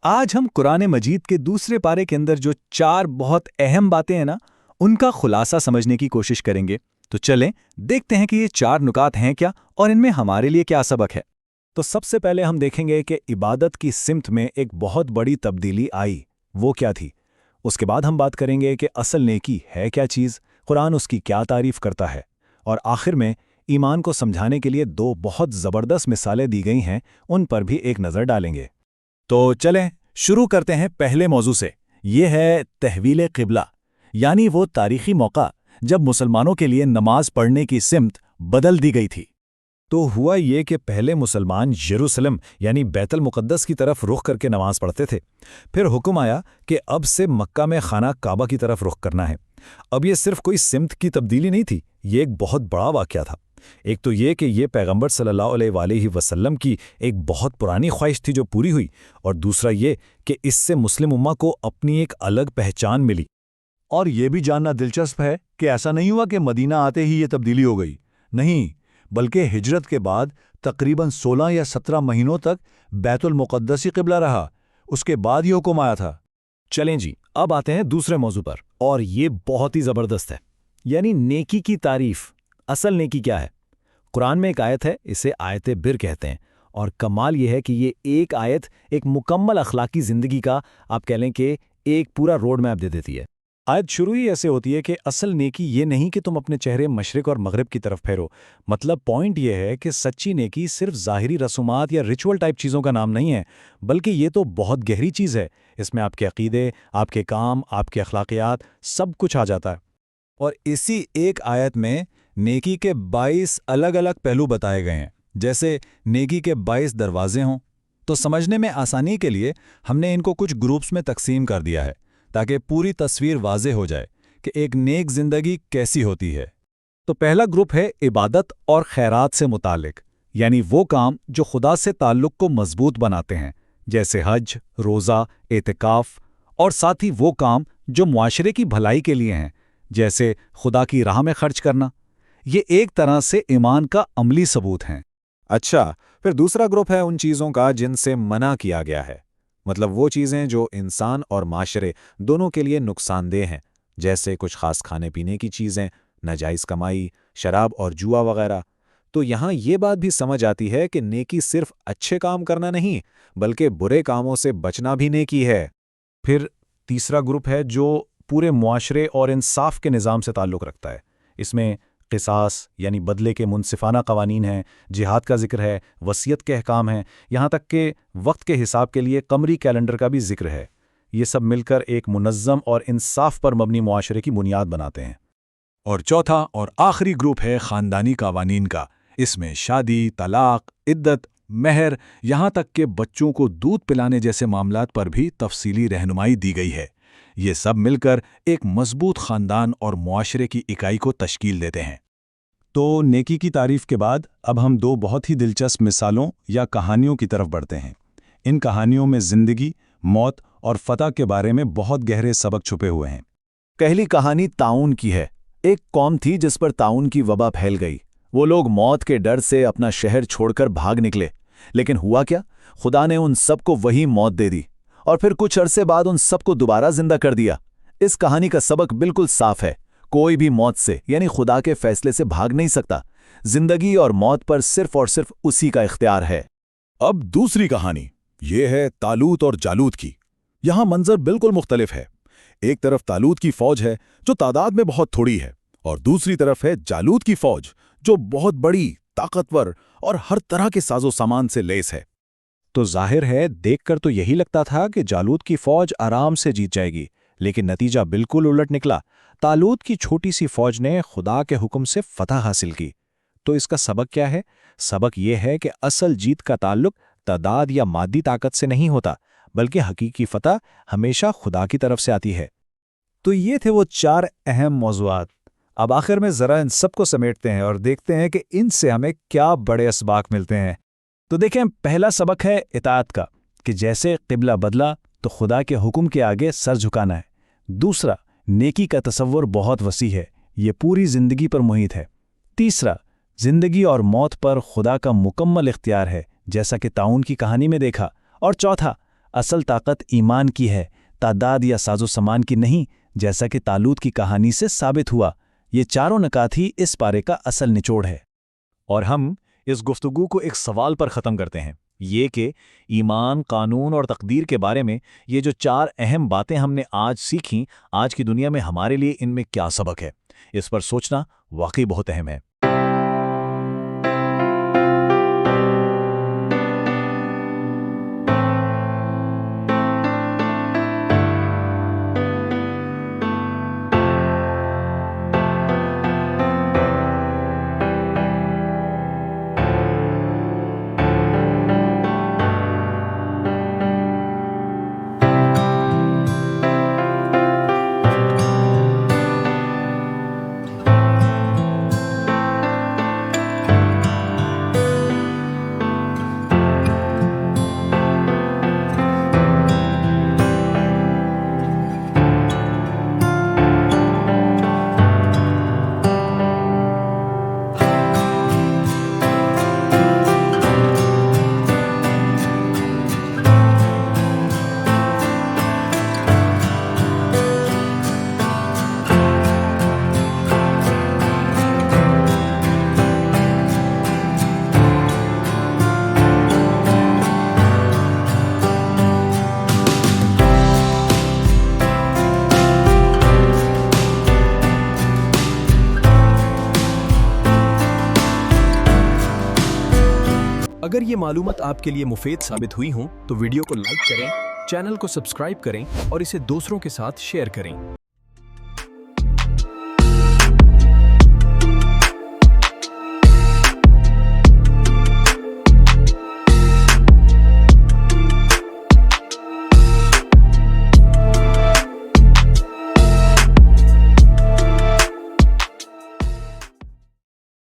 آج ہم قرآن مجید کے دوسرے پارے کے اندر جو 4 بہت اہم باتیں ہیں نا، ان کا خلاصہ سمجھنے کی کوشش کریں گے۔ تو چلیں دیکھتے ہیں کہ یہ 4 نکات ہیں کیا اور ان میں ہمارے لیے کیا سبق ہے۔ تو سب سے پہلے ہم دیکھیں گے کہ عبادت کی سمت میں ایک بہت بڑی تبدیلی آئی، وہ کیا تھی۔ اس کے بعد ہم بات کریں گے کہ اصل نیکی ہے کیا چیز، قرآن اس کی کیا تعریف کرتا ہے، اور آخر میں ایمان کو سمجھانے کے لیے 2 بہت زبردست مثالیں دی گئی ہیں، ان پر بھی ایک نظر ڈالیں گے۔ تو چلیں شروع کرتے ہیں پہلے موضوع سے۔ یہ ہے تحویل قبلہ، یعنی وہ تاریخی موقع جب مسلمانوں کے لیے نماز پڑھنے کی سمت بدل دی گئی تھی۔ تو ہوا یہ کہ پہلے مسلمان یروشلم یعنی بیت المقدس کی طرف رخ کر کے نماز پڑھتے تھے، پھر حکم آیا کہ اب سے مکہ میں خانہ کعبہ کی طرف رخ کرنا ہے۔ اب یہ صرف کوئی سمت کی تبدیلی نہیں تھی، یہ ایک بہت بڑا واقعہ تھا۔ ایک تو یہ کہ یہ پیغمبر صلی اللہ علیہ وآلہ وسلم کی ایک بہت پرانی خواہش تھی جو پوری ہوئی، اور دوسرا یہ کہ اس سے مسلم امہ کو اپنی ایک الگ پہچان ملی۔ اور یہ بھی جاننا دلچسپ ہے کہ ایسا نہیں ہوا کہ مدینہ آتے ہی یہ تبدیلی ہو گئی، نہیں، بلکہ ہجرت کے بعد تقریباً 16 یا 17 مہینوں تک بیت المقدس ہی قبلہ رہا، اس کے بعد یہ حکم آیا تھا۔ چلیں جی، اب آتے ہیں دوسرے موضوع پر، اور یہ بہت ہی زبردست ہے، یعنی نیکی کی تعریف۔ اصل نیکی کیا ہے؟ قرآن میں ایک آیت ہے، اسے آیت بر کہتے ہیں، اور کمال یہ ہے کہ یہ ایک آیت ایک مکمل اخلاقی زندگی کا آپ کہہ لیں کہ ایک پورا روڈ میپ دے دیتی ہے۔ آیت شروع ہی ایسے ہوتی ہے کہ اصل نیکی یہ نہیں کہ تم اپنے چہرے مشرق اور مغرب کی طرف پھیرو۔ مطلب پوائنٹ یہ ہے کہ سچی نیکی صرف ظاہری رسومات یا ریچول ٹائپ چیزوں کا نام نہیں ہے، بلکہ یہ تو بہت گہری چیز ہے۔ اس میں آپ کے عقیدے، آپ کے کام، آپ کے اخلاقیات، سب کچھ آ جاتا ہے۔ اور اسی ایک آیت میں نیکی کے 22 الگ الگ پہلو بتائے گئے ہیں، جیسے نیکی کے 22 دروازے ہوں۔ تو سمجھنے میں آسانی کے لیے ہم نے ان کو کچھ گروپس میں تقسیم کر دیا ہے، تاکہ پوری تصویر واضح ہو جائے کہ ایک نیک زندگی کیسی ہوتی ہے۔ تو پہلا گروپ ہے عبادت اور خیرات سے متعلق، یعنی وہ کام جو خدا سے تعلق کو مضبوط بناتے ہیں، جیسے حج، روزہ، اعتکاف، اور ساتھ ہی وہ کام جو معاشرے کی بھلائی کے لیے ہیں، جیسے خدا کی راہ میں خرچ کرنا۔ یہ ایک طرح سے ایمان کا عملی ثبوت ہیں۔ اچھا، پھر دوسرا گروپ ہے ان چیزوں کا جن سے منع کیا گیا ہے، مطلب وہ چیزیں جو انسان اور معاشرے دونوں کے لیے نقصان دہ ہیں، جیسے کچھ خاص کھانے پینے کی چیزیں، ناجائز کمائی، شراب اور جوا وغیرہ۔ تو یہاں یہ بات بھی سمجھ آتی ہے کہ نیکی صرف اچھے کام کرنا نہیں، بلکہ برے کاموں سے بچنا بھی نیکی ہے۔ پھر تیسرا گروپ ہے جو پورے معاشرے اور انصاف کے نظام سے تعلق رکھتا ہے۔ اس میں قصاص یعنی بدلے کے منصفانہ قوانین ہیں، جہاد کا ذکر ہے، وصیت کے احکام ہیں، یہاں تک کہ وقت کے حساب کے لیے قمری کیلنڈر کا بھی ذکر ہے۔ یہ سب مل کر ایک منظم اور انصاف پر مبنی معاشرے کی بنیاد بناتے ہیں۔ اور چوتھا اور آخری گروپ ہے خاندانی قوانین کا۔ اس میں شادی، طلاق، عدت، مہر، یہاں تک کہ بچوں کو دودھ پلانے جیسے معاملات پر بھی تفصیلی رہنمائی دی گئی ہے۔ یہ سب مل کر ایک مضبوط خاندان اور معاشرے کی اکائی کو تشکیل دیتے ہیں۔ تو نیکی کی تعریف کے بعد اب ہم 2 بہت ہی دلچسپ مثالوں یا کہانیوں کی طرف بڑھتے ہیں۔ ان کہانیوں میں زندگی، موت اور فتح کے بارے میں بہت گہرے سبق چھپے ہوئے ہیں۔ پہلی کہانی طاعون کی ہے۔ ایک قوم تھی جس پر طاعون کی وبا پھیل گئی۔ وہ لوگ موت کے ڈر سے اپنا شہر چھوڑ کر بھاگ نکلے، لیکن ہوا کیا؟ خدا نے ان سب کو وہی موت دے دی، اور پھر کچھ عرصے بعد ان سب کو دوبارہ زندہ کر دیا۔ اس کہانی کا سبق بالکل صاف ہے، کوئی بھی موت سے یعنی خدا کے فیصلے سے بھاگ نہیں سکتا۔ زندگی اور موت پر صرف اور صرف اسی کا اختیار ہے۔ اب دوسری کہانی، یہ ہے طالوت اور جالوت کی۔ یہاں منظر بالکل مختلف ہے۔ ایک طرف طالوت کی فوج ہے جو تعداد میں بہت تھوڑی ہے، اور دوسری طرف ہے جالوت کی فوج جو بہت بڑی، طاقتور اور ہر طرح کے ساز و سامان سے لیس ہے۔ تو ظاہر ہے دیکھ کر تو یہی لگتا تھا کہ جالوت کی فوج آرام سے جیت جائے گی، لیکن نتیجہ بالکل الٹ نکلا۔ طالوت کی چھوٹی سی فوج نے خدا کے حکم سے فتح حاصل کی۔ تو اس کا سبق کیا ہے؟ سبق یہ ہے کہ اصل جیت کا تعلق تعداد یا مادی طاقت سے نہیں ہوتا، بلکہ حقیقی فتح ہمیشہ خدا کی طرف سے آتی ہے۔ تو یہ تھے وہ 4 اہم موضوعات۔ اب آخر میں ذرا ان سب کو سمیٹتے ہیں اور دیکھتے ہیں کہ ان سے ہمیں کیا بڑے اسباق ملتے ہیں۔ تو دیکھیں، پہلا سبق ہے اطاعت کا، کہ جیسے قبلہ بدلا تو خدا کے حکم کے آگے سر جھکانا ہے۔ دوسرا، نیکی کا تصور بہت وسیع ہے، یہ پوری زندگی پر محیط ہے۔ تیسرا، زندگی اور موت پر خدا کا مکمل اختیار ہے، جیسا کہ طاعون کی کہانی میں دیکھا۔ اور چوتھا، اصل طاقت ایمان کی ہے، تعداد یا سازو سامان کی نہیں، جیسا کہ طالوت کی کہانی سے ثابت ہوا۔ یہ چاروں نکات ہی اس پارے کا اصل نچوڑ ہے۔ اور ہم اس گفتگو کو ایک سوال پر ختم کرتے ہیں، یہ کہ ایمان، قانون اور تقدیر کے بارے میں یہ جو 4 اہم باتیں ہم نے آج سیکھیں، آج کی دنیا میں ہمارے لیے ان میں کیا سبق ہے؟ اس پر سوچنا واقعی بہت اہم ہے۔ اگر یہ معلومات آپ کے لیے مفید ثابت ہوئی ہوں تو ویڈیو کو لائک کریں، چینل کو سبسکرائب کریں اور اسے دوسروں کے ساتھ شیئر کریں۔